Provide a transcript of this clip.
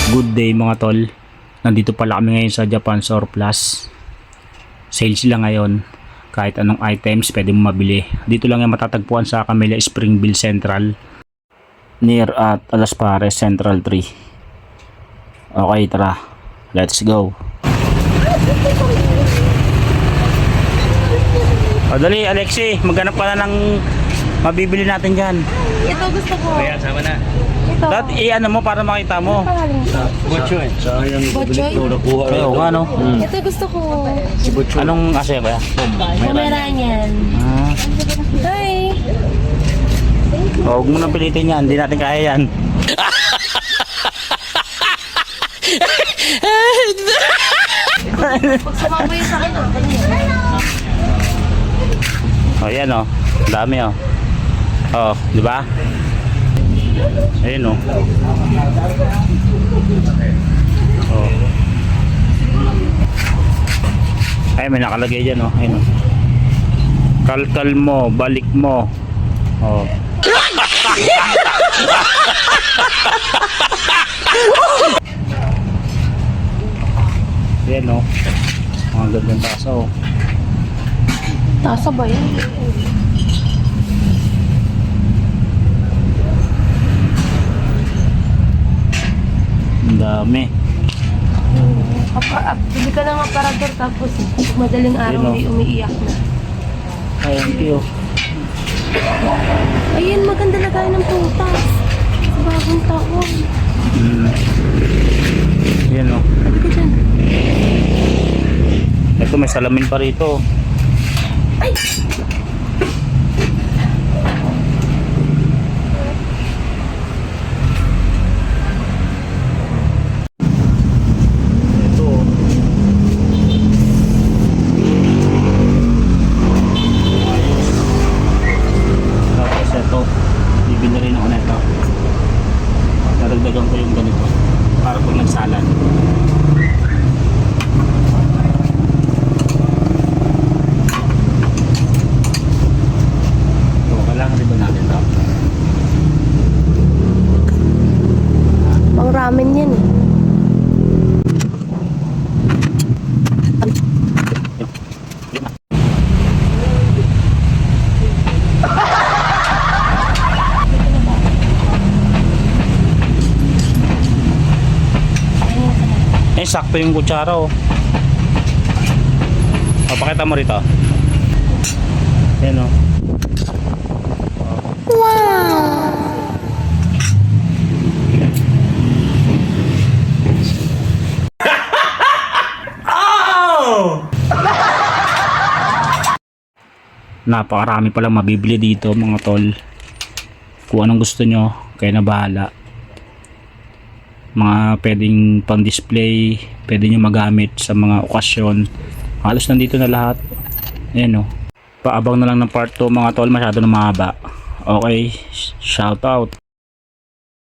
Good day mga tol. Nandito pala kami ngayon sa Japan Surplus. Sale sila ngayon. Kahit anong items pwede mo mabili. Dito lang yung matatagpuan sa Camellia Springville Central. Near at Alas Pares Central 3. Okay, tara. Let's go. O dali Alexi, maghanap ka na ng mabibili natin dyan. Ito gusto ko. Ayan, sama na. Ito. Dahil i-ano mo para makita mo. Butchoy. Sayang Butchoy? nakuha. Oo nga no. Ito gusto ko. Si Butchoy. Anong asya ba? Pomeranian. Ah, Hi. huwag mo nang pilitin yan. Hindi natin kaya yan. Pag sumama yun sa akin, O yan o. Dami o. O, di ba? Ayun o. O. Ay, may nakalagay dyan o. Ayun o. Kalkal mo, balik mo. O. Yan o. Mga gandang tasa o. Tasa ba yan? Ang dami. Bili ka ng aparador tapos madaling araw Yun, oh. hindi umiiyak na. Thank you. Ayun, maganda lagay ng putas. Sa bagong taon. Yan o. Sabi ko dyan. Ito may salamin pa rito. Ay! Ito. Tapos ito. Bibili rin ako nito. Naragdagan ko yung ganito. Para pag nagsalan. Ito, kailangan rin ba natin ito? Pang ramen yan eh. Eh, sakto yung kutsara oh. O, pakita mo rito. Yan oh. Napakarami palang mabibili dito mga tol. Kung anong gusto nyo, kayo na bahala. Mga pwedeng pang display, pwede nyo magamit sa mga okasyon. Halos nandito na lahat. Ayan o. Paabang na lang ng part 2 mga tol, masyado na mahaba. Okay, shout out.